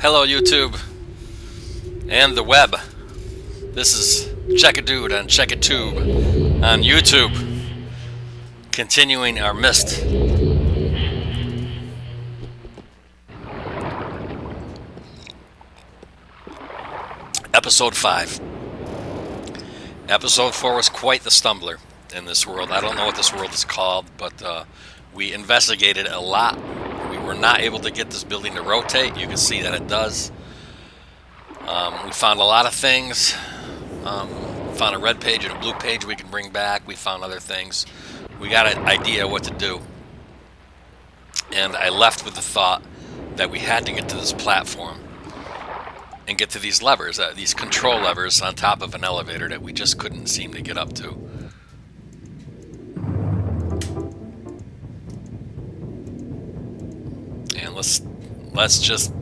Hello, YouTube and the web. This is Checkitdude on Checkitube on YouTube. Continuing our Myst Episode 5. Episode 4 was quite the stumbler in this world. I don't know what this world is called, but we investigated a lot. We were not able to get this building to rotate. You can see that it does. We found a lot of things. Found a red page and a blue page we can bring back. We found other things. We got an idea what to do. And I left with the thought that we had to get to this platform and get to these levers, these control levers on top of an elevator that we just couldn't seem to get up to. And let's just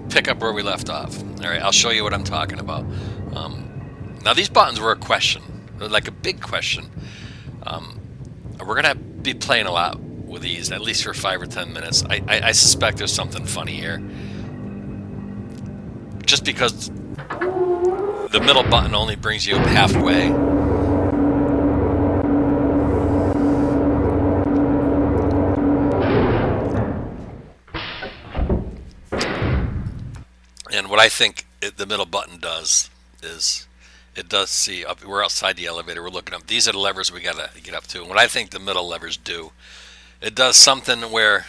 pick up where we left off. All right, I'll show you what I'm talking about. Now these buttons were a question, like a big question. We're gonna be playing a lot with these, at least for 5 or 10 minutes. I suspect there's something funny here. Just because the middle button only brings you halfway. And what I think the middle button does is it does see up. We're outside the elevator. We're looking up. These are the levers we gotta get up to. And what I think the middle levers do, it does something where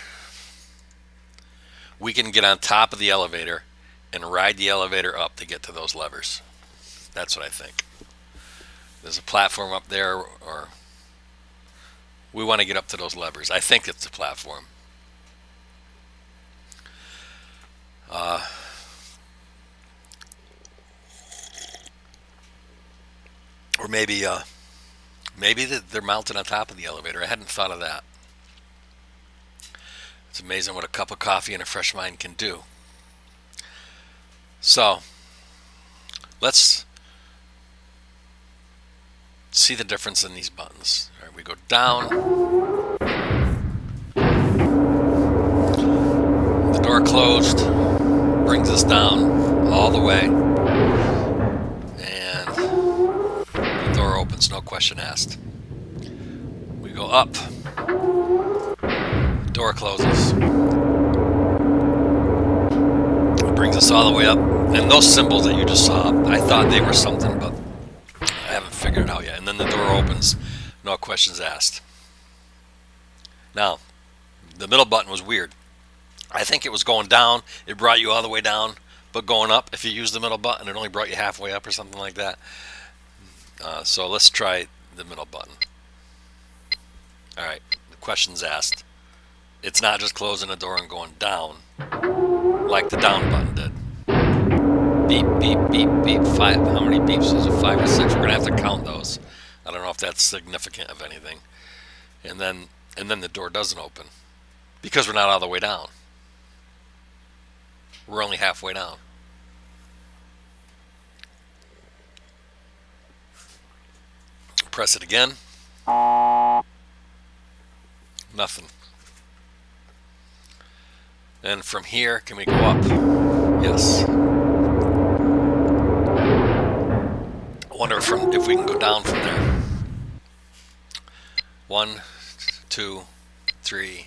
we can get on top of the elevator and ride the elevator up to get to those levers. That's what I think. There's a platform up there, or we want to get up to those levers. I think it's a platform. Or maybe they're mounted on top of the elevator. I hadn't thought of that. It's amazing what a cup of coffee and a fresh mind can do. So, let's see the difference in these buttons. All right, we go down. The door closed, brings us down all the way. And the door opens, no question asked. We go up. Door closes. It brings us all the way up. And those symbols that you just saw, I thought they were something, but I haven't figured it out yet. And then the door opens, no questions asked. Now, the middle button was weird. I think it was going down, it brought you all the way down, but going up, if you use the middle button, it only brought you halfway up or something like that. So let's try the middle button. Alright, the questions asked. It's not just closing the door and going down like the down button did. Beep, beep, beep, beep. 5. How many beeps? Is it 5 or 6? We're gonna have to count those. I don't know if that's significant of anything. And then the door doesn't open because we're not all the way down. We're only halfway down. Press it again. Nothing. And from here, can we go up? Yes. I wonder if we can go down from there. 1, 2, 3,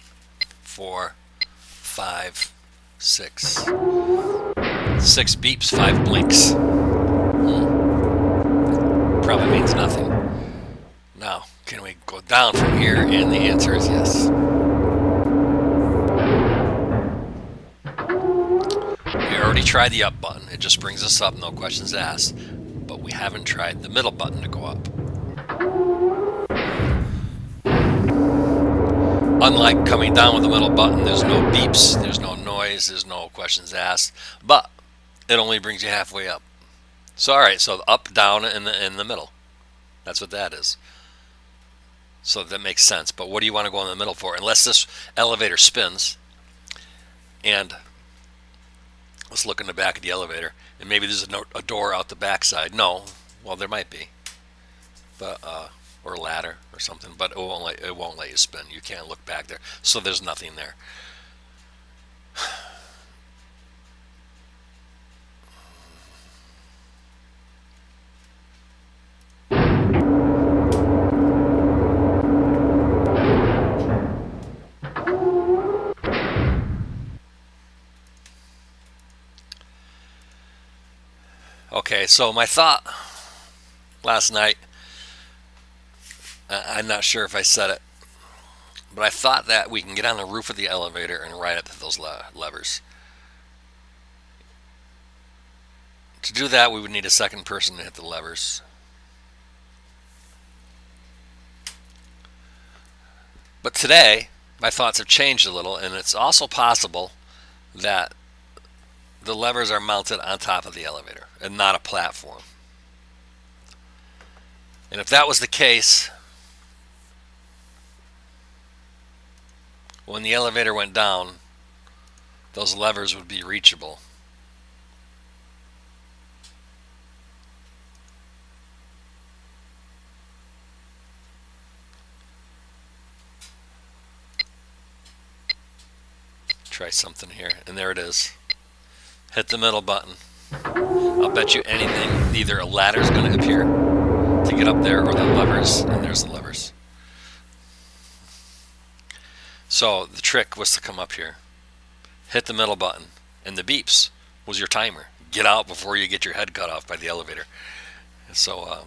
4, 5, 6. 6 beeps, 5 blinks. Probably means nothing. Now, can we go down from here? And the answer is yes. We already tried the up button. It just brings us up, no questions asked. But we haven't tried the middle button to go up. Unlike coming down with the middle button, there's no beeps, there's no noise, there's no questions asked, but it only brings you halfway up. So alright, so up, down, in the middle. That's what that is. So that makes sense, but what do you want to go in the middle for? Unless this elevator spins, and let's look in the back of the elevator, and maybe there's a door out the back side. No, well there might be. But or ladder or something, but it won't let you spin. You can't look back there, so there's nothing there. Okay, so my thought last night, I'm not sure if I said it, but I thought that we can get on the roof of the elevator and ride up to those levers. To do that, we would need a second person to hit the levers. But today, my thoughts have changed a little, and it's also possible that the levers are mounted on top of the elevator and not a platform. And if that was the case, when the elevator went down, those levers would be reachable. Try something here, and there it is. Hit the middle button. I'll bet you anything, either a ladder is going to appear to get up there, or the levers, and there's the levers. So the trick was to come up here, hit the middle button, and the beeps was your timer. Get out before you get your head cut off by the elevator. And so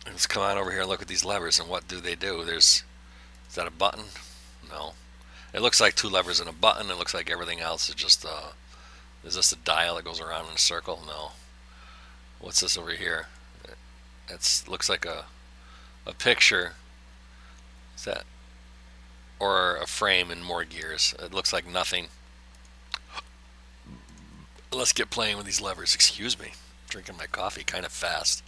let's come on over here and look at these levers, and what do they do? Is that a button? No. It looks like two levers and a button. It looks like everything else is just is this a dial that goes around in a circle? No. What's this over here? It looks like a picture. Is that, or a frame and more gears? It looks like nothing. Let's get playing with these levers. Excuse me. Drinking my coffee kind of fast.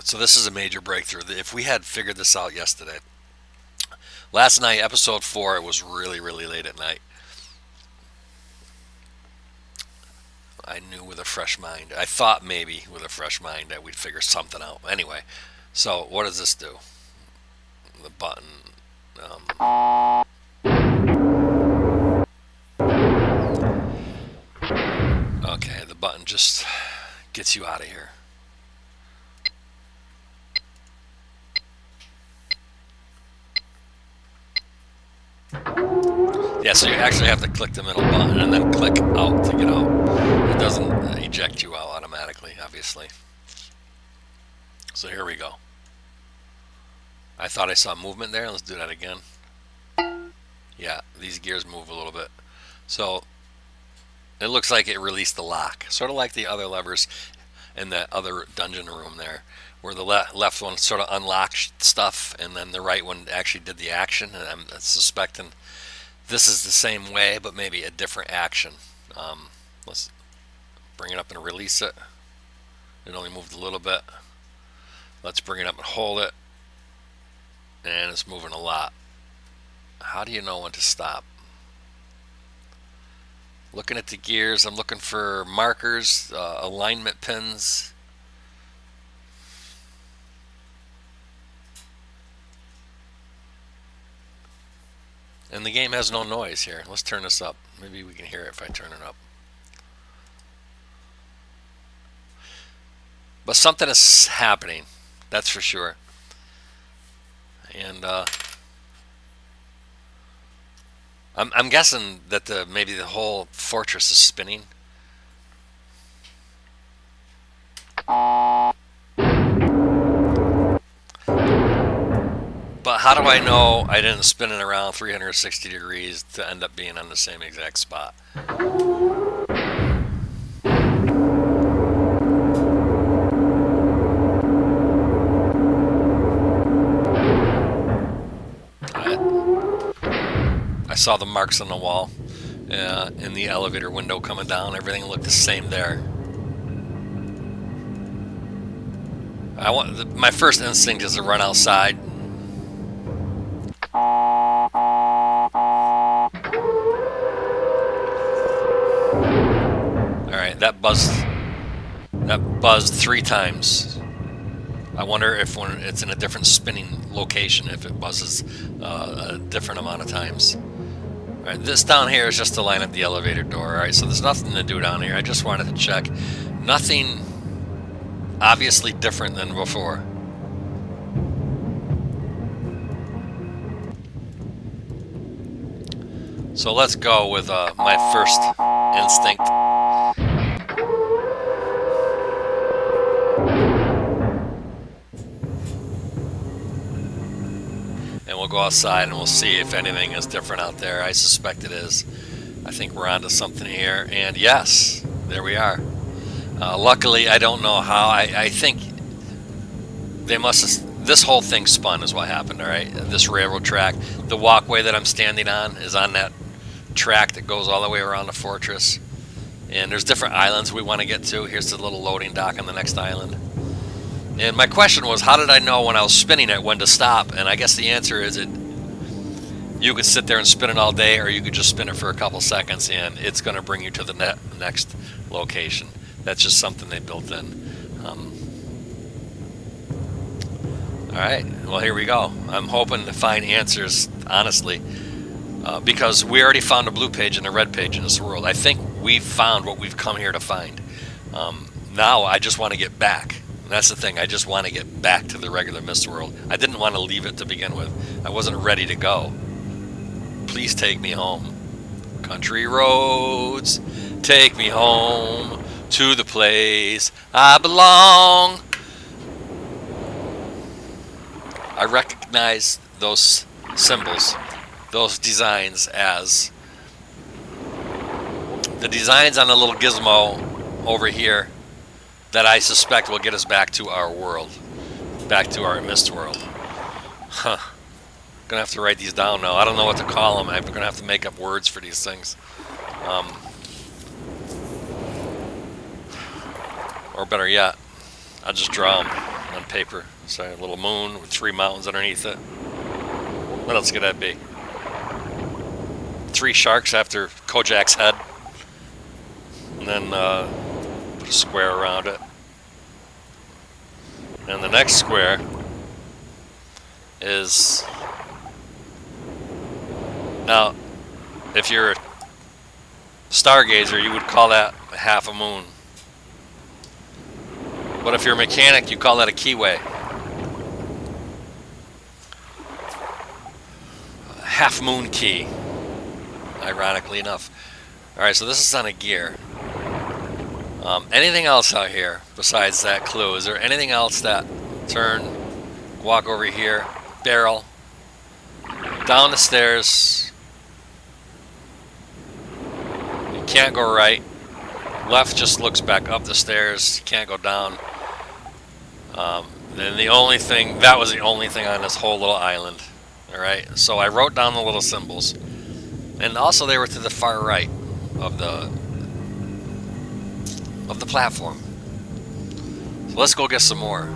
So this is a major breakthrough. If we had figured this out yesterday, last night, episode 4, it was really, really late at night. I knew with a fresh mind. I thought maybe with a fresh mind that we'd figure something out. Anyway, so what does this do? The button. Okay, the button just gets you out of here. Yeah, so you actually have to click the middle button and then click out to get out. It doesn't eject you out automatically, obviously. So here we go. I thought I saw movement there. Let's do that again. Yeah, these gears move a little bit. So it looks like it released the lock. Sort of like the other levers in that other dungeon room there, where the left one sort of unlocked stuff and then the right one actually did the action. And I'm suspecting this is the same way, but maybe a different action. Let's bring it up and release it. It only moved a little bit. Let's bring it up and hold it. And it's moving a lot. How do you know when to stop? Looking at the gears, I'm looking for markers, alignment pins. And the game has no noise here. Let's turn this up. Maybe we can hear it if I turn it up. But something is happening, that's for sure. And I'm guessing that maybe the whole fortress is spinning. But how do I know I didn't spin it around 360 degrees to end up being on the same exact spot? I saw the marks on the wall in the elevator window coming down. Everything looked the same there. My first instinct is to run outside. Alright, that buzzed That buzzed 3 times. I wonder if when it's in a different spinning location, if it buzzes a different amount of times. Alright, this down here is just to line up the elevator door. Alright, so there's nothing to do down here. I just wanted to check. Nothing obviously different than before. So let's go with my first instinct. And we'll go outside and we'll see if anything is different out there. I suspect it is. I think we're onto something here. And yes, there we are. Luckily, I don't know how. I think they must have... This whole thing spun is what happened, alright? This railroad track. The walkway that I'm standing on is on that track that goes all the way around the fortress. And there's different islands we want to get to. Here's the little loading dock on the next island. And my question was, how did I know when I was spinning it when to stop? And I guess the answer is you could sit there and spin it all day, or you could just spin it for a couple seconds and it's going to bring you to the next location. That's just something they built in. Alright, well, here we go. I'm hoping to find answers, honestly, because we already found a blue page and a red page in this world. I think we've found what we've come here to find. Now I just want to get back. That's the thing. I just want to get back to the regular Myst world. I didn't want to leave it to begin with. I wasn't ready to go. Please take me home. Country roads, take me home to the place I belong. I recognize those symbols, those designs as the designs on the little gizmo over here that I suspect will get us back to our world, back to our Myst world. Huh. Gonna have to write these down now. I don't know what to call them. I'm gonna have to make up words for these things. Or better yet, I'll just draw them on paper. So a little moon with 3 mountains underneath it. What else could that be? 3 sharks after Kojak's head. And then put a square around it. And the next square is... Now, if you're a stargazer, you would call that half a moon. But if you're a mechanic, you call that a keyway. Half moon key, ironically enough. Alright, so this is on a gear. Anything else out here besides that clue? Is there anything else that turn, walk over here, barrel, down the stairs? You can't go right. Left just looks back up the stairs. You can't go down. Then the only thing, that was the only thing on this whole little island. Alright, so I wrote down the little symbols. And also they were to the far right of the platform. So let's go get some more.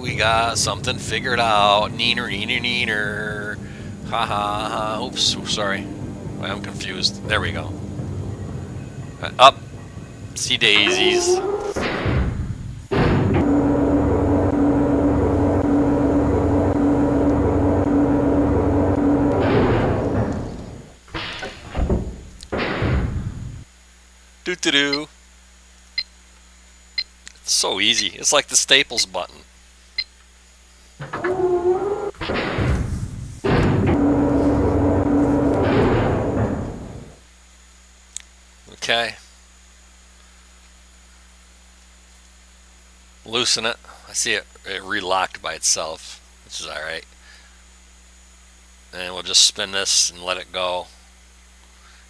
We got something figured out. Neener, neener, neener. Ha ha ha. Oops, sorry. I'm confused. There we go. Up. See daisies. Doo-doo-doo. It's so easy. It's like the Staples button. Okay. Loosen it. I see it relocked by itself, which is alright. And we'll just spin this and let it go.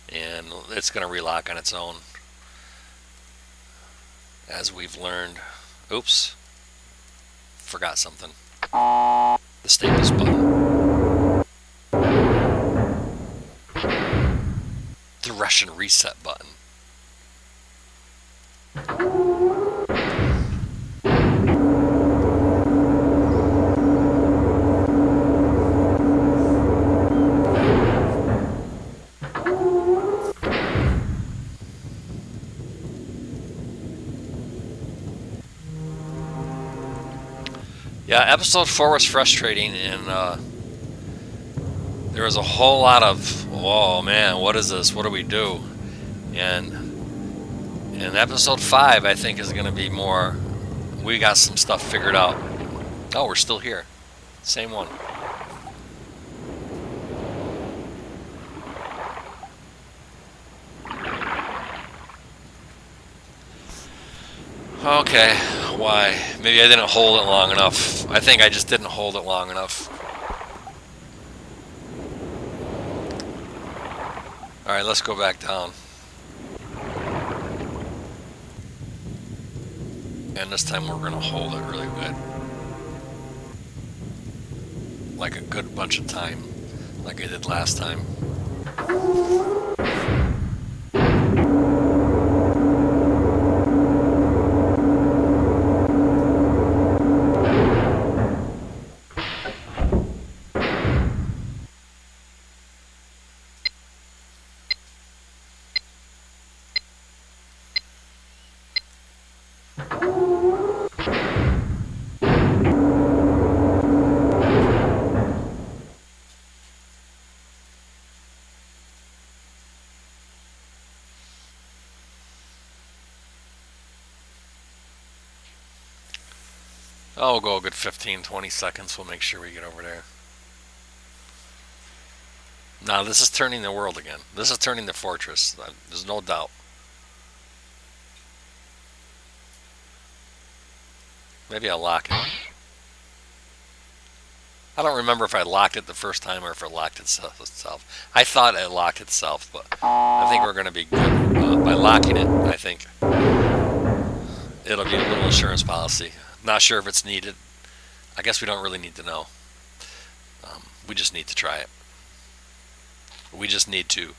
And it's going to relock on its own. As we've learned. Oops. Forgot something. The Staples button. The Russian reset button. Yeah, episode 4 was frustrating, and there was a whole lot of, oh man, what is this? What do we do? And in episode 5, I think is going to be more, we got some stuff figured out. Oh, we're still here. Same one. Okay, why? Maybe I didn't hold it long enough. I think I just didn't hold it long enough. Alright, let's go back down. And this time we're going to hold it really good. Like a good bunch of time. Like I did last time. Oh, we'll go a good 15, 20 seconds. We'll make sure we get over there. Now, this is turning the world again. This is turning the fortress. There's no doubt. Maybe I'll lock it. I don't remember if I locked it the first time or if it locked itself. I thought it locked itself, but I think we're going to be good by locking it. I think it'll be a little insurance policy. Not sure if it's needed. I guess we don't really need to know. We just need to try it. We just need to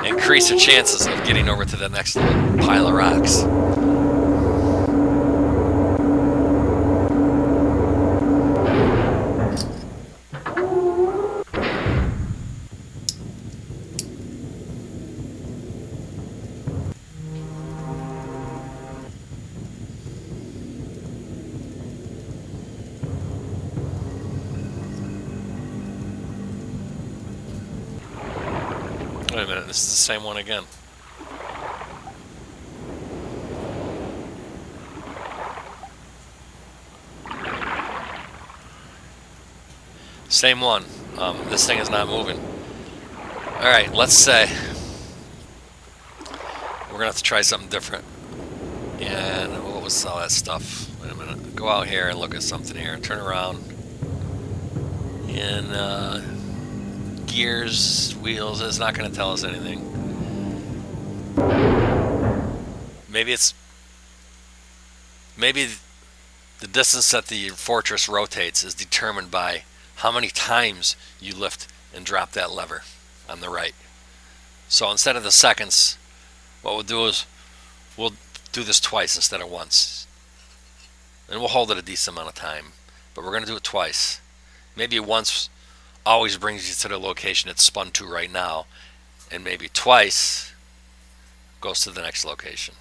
increase the chances of getting over to the next little pile of rocks. Wait a minute, this is the same one again. Same one. This thing is not moving. Alright, let's say we're going to have to try something different. And what was all that stuff? Wait a minute. Go out here and look at something here. Turn around. And gears, wheels, it's not going to tell us anything. Maybe the distance that the fortress rotates is determined by how many times you lift and drop that lever on the right. So instead of the seconds, what we'll do is we'll do this twice instead of once. And we'll hold it a decent amount of time, but we're going to do it twice. Maybe once always brings you to the location it's spun to right now, and maybe twice goes to the next location.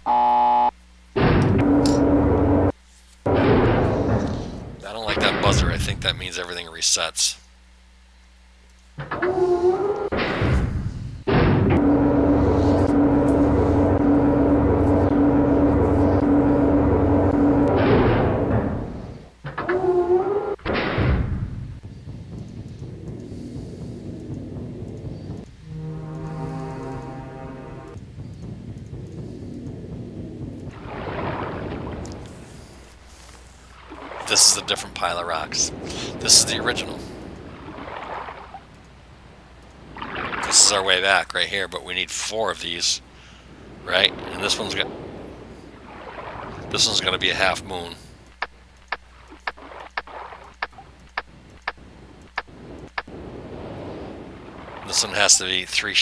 I don't like that buzzer. I think that means everything resets. This is a different pile of rocks. This is the original. This is our way back right here, but we need 4 of these, right? And this one's going to be a half moon. This one has to be three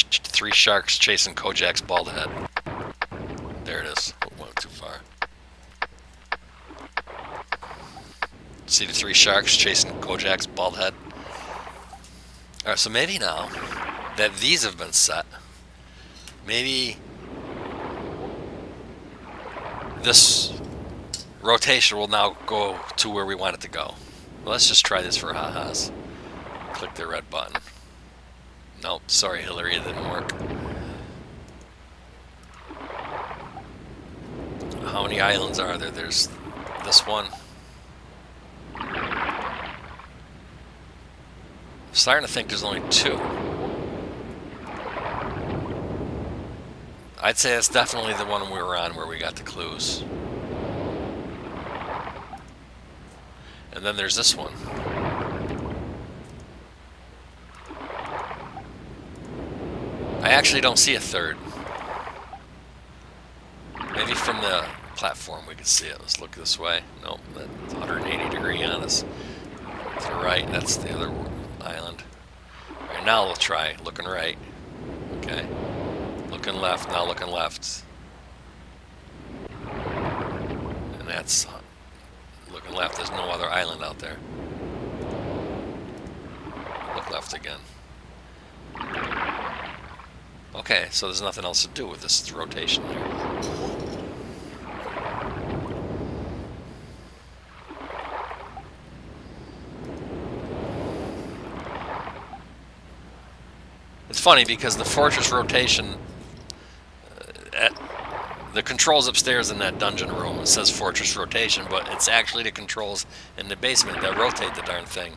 sharks chasing Kojak's bald head. There it is. Went too far. See the 3 sharks chasing Kojak's bald head? Alright, so maybe now that these have been set, maybe this rotation will now go to where we want it to go. Well, let's just try this for ha-has. Click the red button. Nope, sorry Hillary, it didn't work. How many islands are there? There's this one. I'm starting to think there's only 2. I'd say it's definitely the one we were on where we got the clues. And then there's this one. I actually don't see a third. Maybe from the platform we can see it. Let's look this way. Nope, that's 180 degree on us. To the right, that's the other island. Alright, now we'll try looking right. Okay. Looking left, now looking left. And that's looking left, there's no other island out there. Look left again. Okay, so there's nothing else to do with this rotation there. It's funny because the fortress rotation, the controls upstairs in that dungeon room, it says fortress rotation, but it's actually the controls in the basement that rotate the darn thing.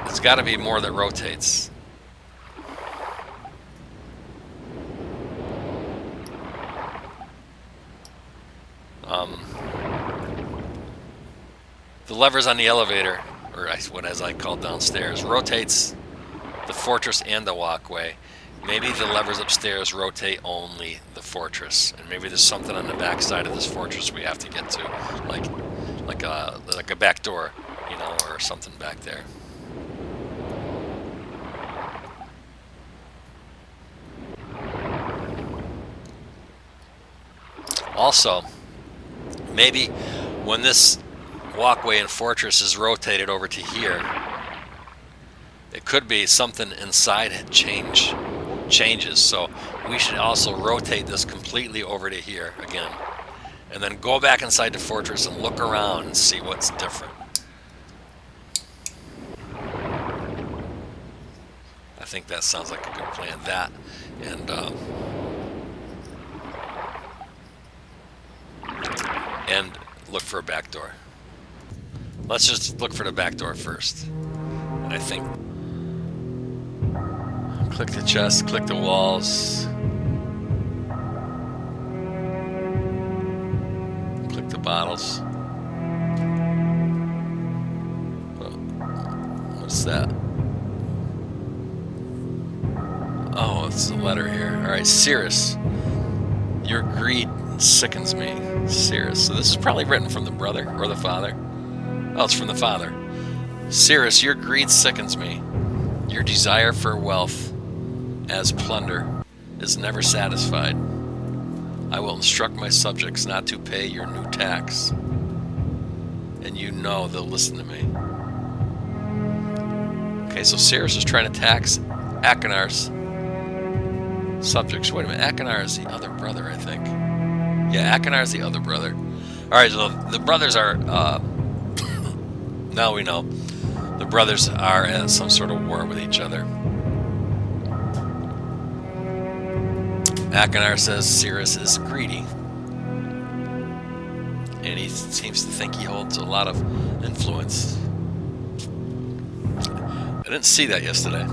It's got to be more that rotates. The levers on the elevator, or what as I call downstairs, rotates the fortress and the walkway. Maybe the levers upstairs rotate only the fortress, and maybe there's something on the back side of this fortress we have to get to, like a back door, you know, or something back there. Also, maybe when this walkway and fortress is rotated over to here, it could be something inside it changes. So we should also rotate this completely over to here again, and then go back inside the fortress and look around and see what's different. I think that sounds like a good plan. That and look for a back door. Let's just look for the back door first. And I think click the chest, click the walls, click the bottles. What's that? Oh, it's a letter here. Alright, Cirrus. Your greed sickens me. Cirrus. So this is probably written from the brother or the father. Oh, it's from the father. Cirrus, your greed sickens me. Your desire for wealth as plunder is never satisfied. I will instruct my subjects not to pay your new tax, and you know they'll listen to me. Okay, so Cirrus is trying to tax Akinar's subjects. Wait a minute, Akinar is the other brother, I think. Yeah, Akinar is the other brother. Alright, so the brothers are, now we know, the brothers are at some sort of war with each other. Akinar says Cirrus is greedy, and he seems to think he holds a lot of influence. I didn't see that yesterday.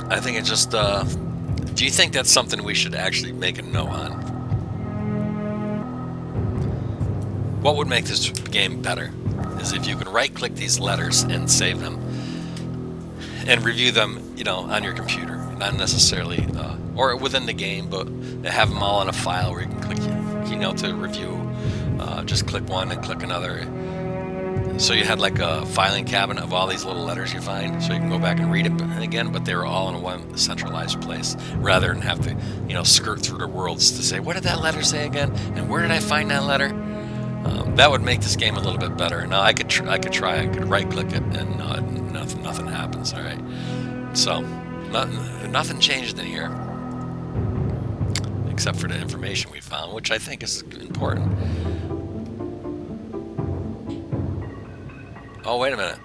I think it just, do you think that's something we should actually make a note on? What would make this game better is if you could right-click these letters and save them and review them, you know, on your computer, not necessarily, or within the game, but have them all in a file where you can click, you know, to review. Just click one and click another. So you had like a filing cabinet of all these little letters you find, so you can go back and read it again, but they were all in one centralized place, rather than have to, you know, skirt through the worlds to say, what did that letter say again? And where did I find that letter? That would make this game a little bit better. Now I could try. I could right-click it, and nothing happens. All right. So nothing changed in here, except for the information we found, which I think is important. Oh, wait a minute.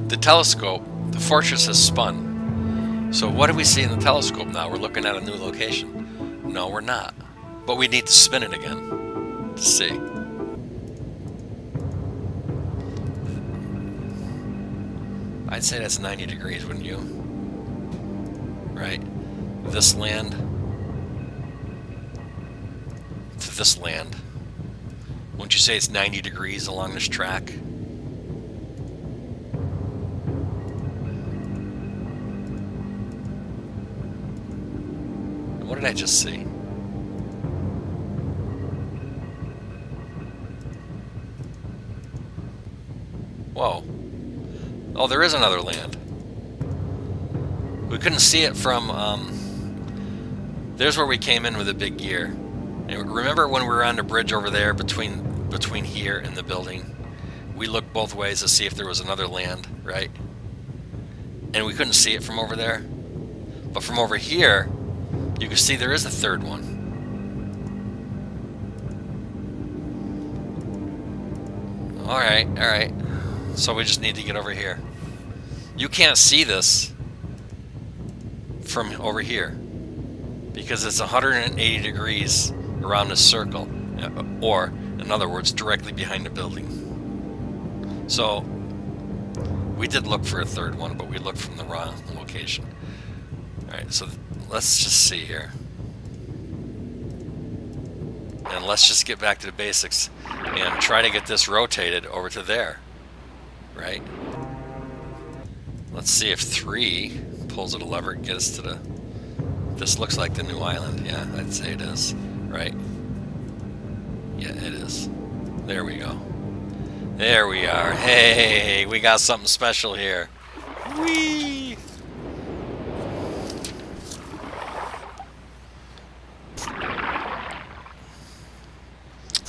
The telescope, the fortress has spun. So what do we see in the telescope now? We're looking at a new location. No, we're not. But we need to spin it again to see. I'd say that's 90 degrees, wouldn't you? Right? This land to this land. Wouldn't you say it's 90 degrees along this track? What did I just see? Whoa. Oh, there is another land. We couldn't see it from, there's where we came in with a big gear. And remember when we were on the bridge over there between here and the building? We looked both ways to see if there was another land, right? And we couldn't see it from over there. But from over here, you can see there is a third one. Alright. So we just need to get over here. You can't see this from over here because it's 180 degrees around this circle, or in other words, directly behind the building. So we did look for a third one, but we looked from the wrong location. Alright, so let's just see here. And let's just get back to the basics and try to get this rotated over to there. Right? Let's see if 3 pulls at a lever and gets us to the... This looks like the new island. Yeah, I'd say it is. Right? Yeah, it is. There we go. There we are. Hey, we got something special here. Whee!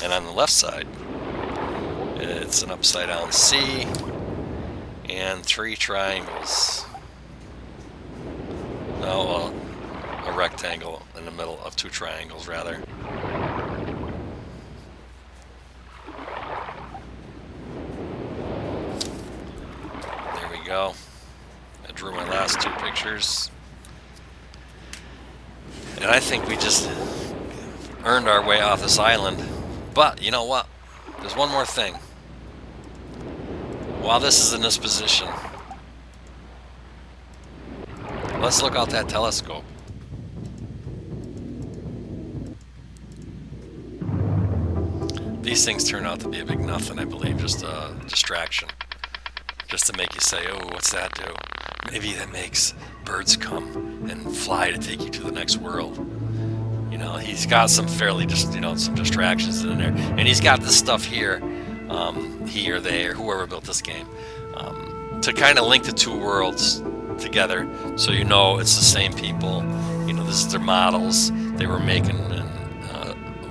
And on the left side, it's an upside down C and 3 triangles. Oh, well, a rectangle in the middle of 2 triangles, rather. There we go. I drew my last 2 pictures. And I think we just earned our way off this island. But, you know what? There's one more thing. While this is in this position, let's look out that telescope. These things turn out to be a big nothing, I believe. Just a distraction. Just to make you say, oh, what's that do? Maybe that makes birds come and fly to take you to the next world. You know, he's got some fairly just, some distractions in there. And he's got this stuff here, he or they or whoever built this game, to kind of link the 2 worlds together, so it's the same people. This is their models they were making, and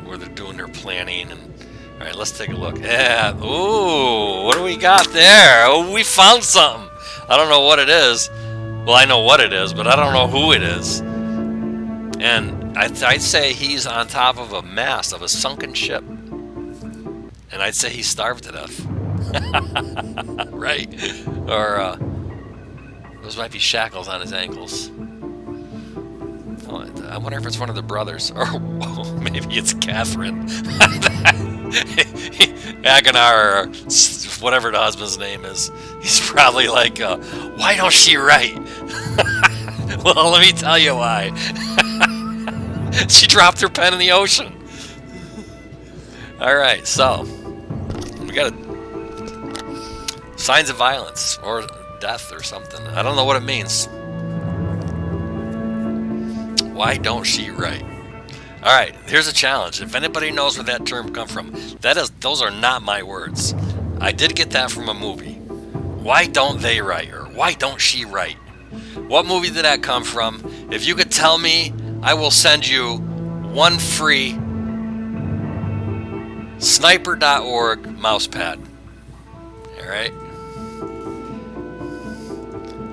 where they're doing their planning. And all right, let's take a look. Yeah, ooh, what do we got there? Oh, we found something. I don't know what it is. Well, I know what it is, but I don't know who it is. And I'd say he's on top of a mast of a sunken ship. And I'd say he's starved to death. Right? Or those might be shackles on his ankles. Oh, I wonder if it's one of the brothers. Or maybe it's Catherine. Aguinar, or whatever the husband's name is. He's probably like, why don't she write? Well, let me tell you why. She dropped her pen in the ocean. Alright, so we got signs of violence or death or something. I don't know what it means. Why don't she write? Alright, here's a challenge. If anybody knows where that term comes from, those are not my words. I did get that from a movie. Why don't they write? Or why don't she write? What movie did that come from? If you could tell me, I will send you 1 free Sniper.org mousepad. All right.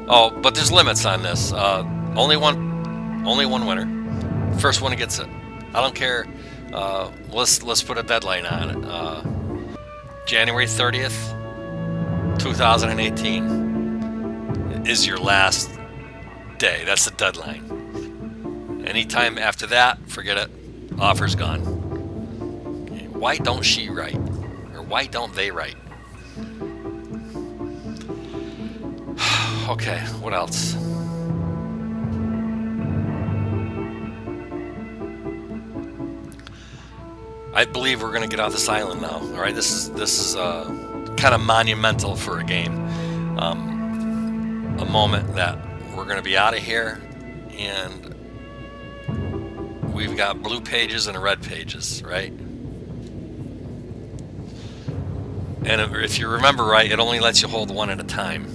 Oh, but there's limits on this. Only one winner. First one gets it. I don't care. Let's put a deadline on it. January 30th, 2018 is your last day. That's the deadline. Anytime after that, forget it. Offer's gone. Why don't she write? Or why don't they write? Okay, what else? I believe we're gonna get off this island now. All right, this is kind of monumental for a game. A moment that we're gonna be out of here, and we've got blue pages and red pages, right? And if you remember right, it only lets you hold one at a time.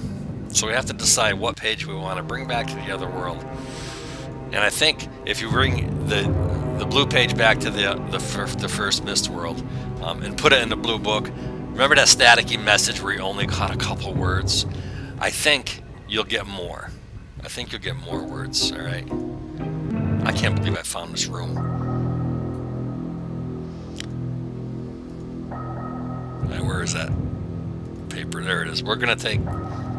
So we have to decide what page we want to bring back to the other world. And I think if you bring the blue page back to the first Myst world, and put it in the blue book, remember that staticky message where you only caught a couple words? I think you'll get more. I think you'll get more words, all right? I can't believe I found this room. Right, where is that paper? There it is. We're going to take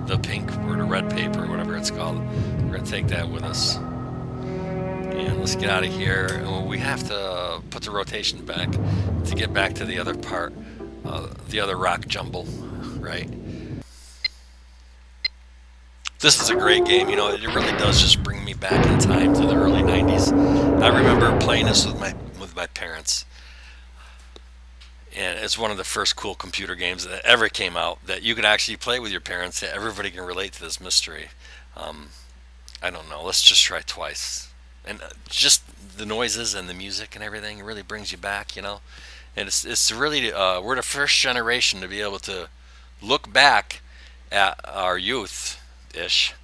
the pink or the red paper, whatever it's called. We're going to take that with us. And let's get out of here. And we have to put the rotation back to get back to the other part, the other rock jumble, right? This is a great game. You know, it really does just bring me back in time to the early 90s. I remember playing this with my parents. And it's one of the first cool computer games that ever came out that you could actually play with your parents. That everybody can relate to this mystery. I don't know. Let's just try twice. And just the noises and the music and everything, it really brings you back, you know. And it's really we're the first generation to be able to look back at our youth-ish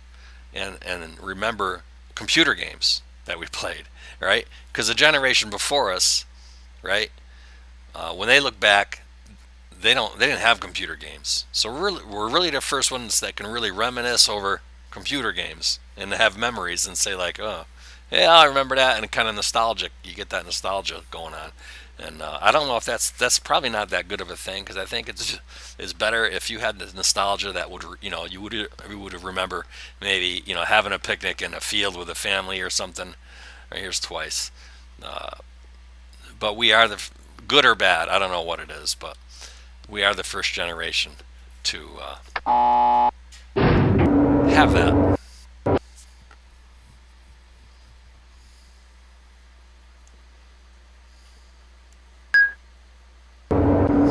and remember computer games that we played, right? Because the generation before us, right? When they look back, they didn't have computer games. So we're really the first ones that can really reminisce over computer games and have memories and say like, oh, yeah, I remember that, and kind of nostalgic. You get that nostalgia going on, and I don't know if that's probably not that good of a thing, because I think it's better if you had the nostalgia that would, you know, you would remember maybe, you know, having a picnic in a field with a family or something. Right, here's twice, but we are the good or bad, I don't know what it is, but we are the first generation to have that.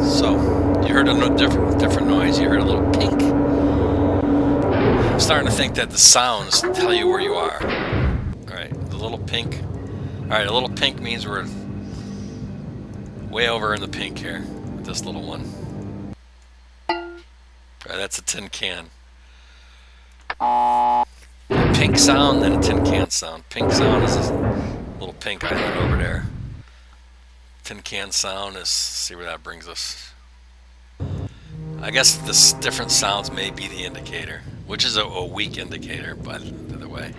So, you heard a different noise, you heard a little pink. I'm starting to think that the sounds tell you where you are. Alright, the little pink. Alright, a little pink means we're way over in the pink here with this little one. Alright, that's a tin can. Pink sound, then a tin can sound. Pink sound is this little pink island over there. Tin can sound is, see where that brings us. I guess this different sounds may be the indicator, which is a weak indicator, by the way.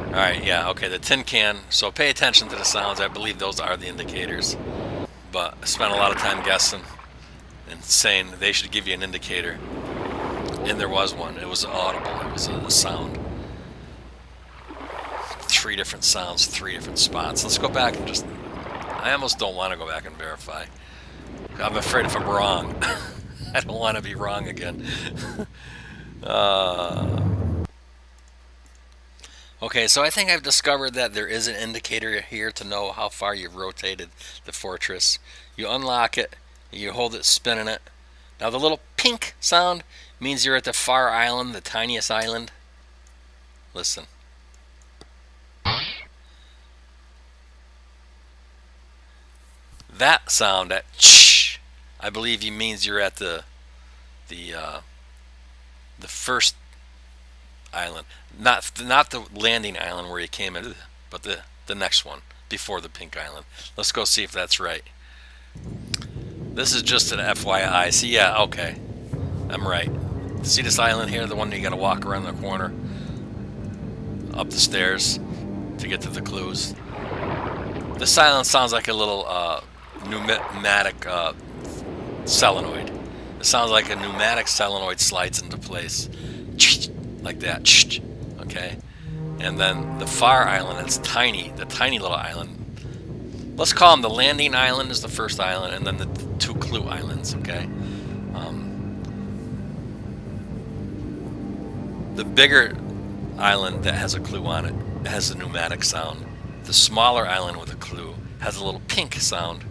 Alright, yeah, okay, the tin can. So pay attention to the sounds. I believe those are the indicators. But I spent a lot of time guessing and saying they should give you an indicator. And there was one. It was audible. It was a sound. 3 different sounds, 3 different spots. Let's go back and just... I almost don't want to go back and verify. I'm afraid if I'm wrong. I don't want to be wrong again. Okay, so I think I've discovered that there is an indicator here to know how far you've rotated the fortress. You unlock it, you hold it spinning it. Now the little pink sound means you're at the far island, the tiniest island. Listen. That sound, that ch, I believe he means you're at the first island, not the landing island where you came in, but the next one before the pink island. Let's go see if that's right. This is just an FYI. See, yeah, okay. I'm right. See this island here? The one that you gotta walk around the corner, up the stairs to get to the clues. This island sounds like a little pneumatic solenoid. It sounds like a pneumatic solenoid slides into place. Like that. Okay? And then the far island, it's tiny, the tiny little island. Let's call them the landing island is the first island, and then the two clue islands, okay? The bigger island that has a clue on it has a pneumatic sound. The smaller island with a clue has a little pink sound.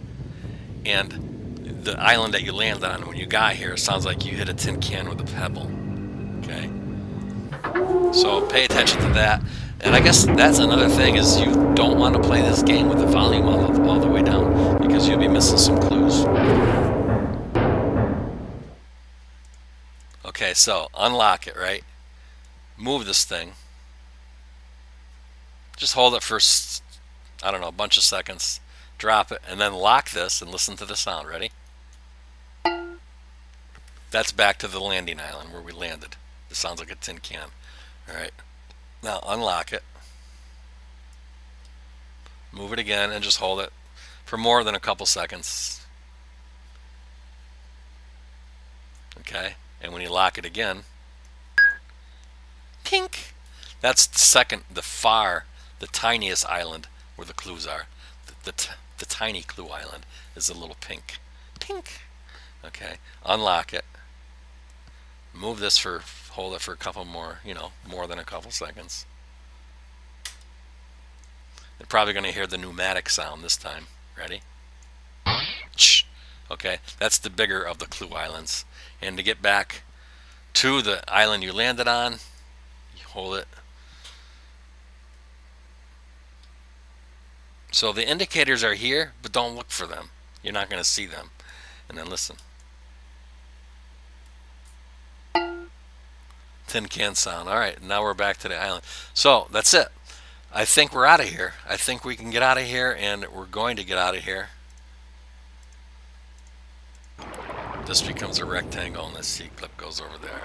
And the island that you landed on when you got here sounds like you hit a tin can with a pebble. Okay? So pay attention to that. And I guess that's another thing is you don't want to play this game with the volume all the way down because you'll be missing some clues. Okay, so unlock it, right? Move this thing. Just hold it for, I don't know, a bunch of seconds. Drop it, and then lock this and listen to the sound. Ready? That's back to the landing island where we landed. It sounds like a tin can. Alright. Now unlock it. Move it again and just hold it for more than a couple seconds. Okay? And when you lock it again, pink! That's the tiniest island where the clues are. The tiny clue island is a little pink. Pink! Okay? Unlock it. Move this hold it for a couple more, more than a couple seconds. You're probably going to hear the pneumatic sound this time. Ready? Okay, that's the bigger of the clue islands. And to get back to the island you landed on, you hold it. So the indicators are here, but don't look for them. You're not going to see them. And then listen. Tin can sound. Alright, now we're back to the island. So, that's it. I think we're out of here. I think we can get out of here, and we're going to get out of here. This becomes a rectangle, and this C-clip goes over there.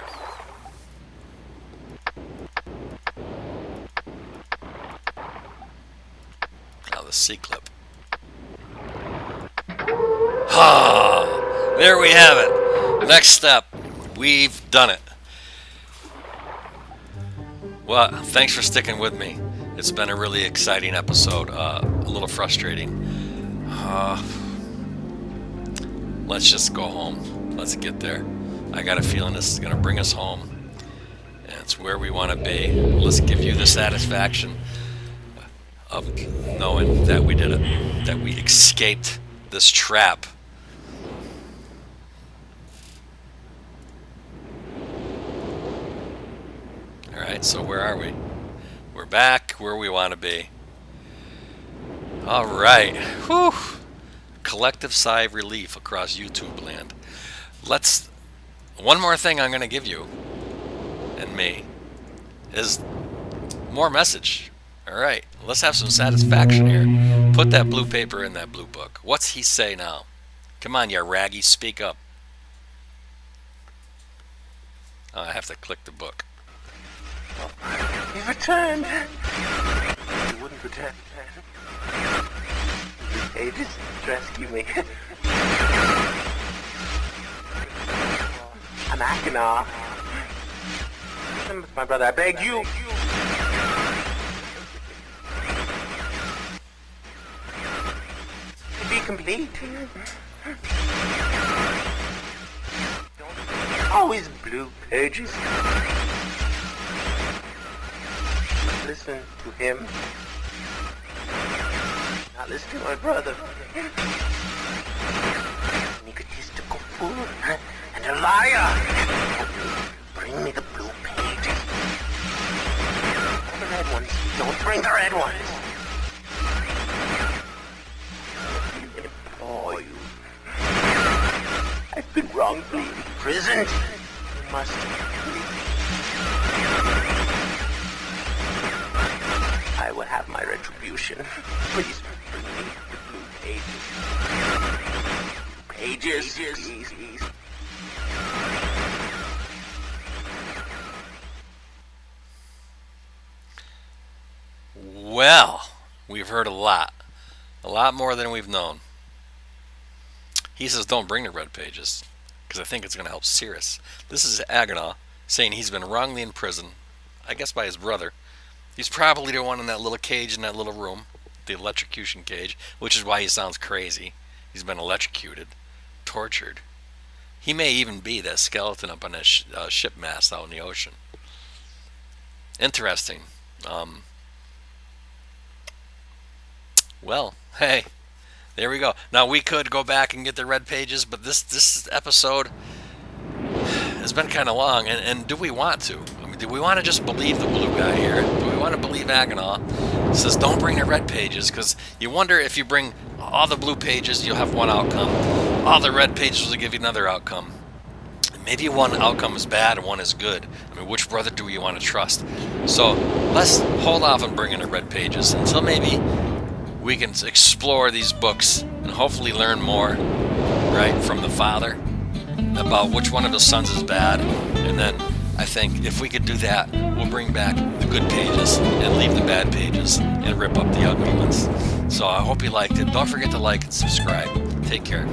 Now the C-clip. Ah, there we have it. Next step. We've done it. Well, thanks for sticking with me. It's been a really exciting episode, a little frustrating. Let's just go home. Let's get there. I got a feeling this is going to bring us home. And it's where we want to be. Let's give you the satisfaction of knowing that we did it. That we escaped this trap. Alright, so where are we? We're back where we want to be. Alright. Whew. Collective sigh of relief across YouTube land. One more thing I'm going to give you, and me, is more message. Alright, let's have some satisfaction here. Put that blue paper in that blue book. What's he say now? Come on, you raggy, speak up. Oh, I have to click the book. He's returned. He wouldn't return. Hey, just rescue me. I'm Akina. My brother, I beg you. To be complete. Always blue pages. Listen to him. Not listen to my brother. An egotistical fool and a liar. Bring me the blue pages. The red ones. Don't bring the red ones. I implore you. I've been wrongfully imprisoned. You must I will have my retribution. Please bring me the blue pages. pages, please. Well, we've heard a lot more than we've known. He says don't bring the red pages, because I think it's going to help Cirrus. This is Agonaw saying he's been wrongly imprisoned, I guess by his brother. He's probably the one in that little cage in that little room, the electrocution cage, which is why he sounds crazy. He's been electrocuted, tortured. He may even be that skeleton up on that ship mast out in the ocean. Interesting. Well, hey, there we go. Now we could go back and get the red pages, but this episode has been kind of long, and do we want to? I mean, do we want to just believe the blue guy here? Do we want to believe Agonaw? He says don't bring the red pages, because you wonder if you bring all the blue pages, you'll have one outcome. All the red pages will give you another outcome. Maybe one outcome is bad and one is good. I mean, which brother do you want to trust? So let's hold off on bringing the red pages until maybe we can explore these books and hopefully learn more, right, from the father about which one of his sons is bad. And then I think if we could do that, we'll bring back the good pages and leave the bad pages and rip up the ugly ones. So I hope you liked it. Don't forget to like and subscribe. Take care.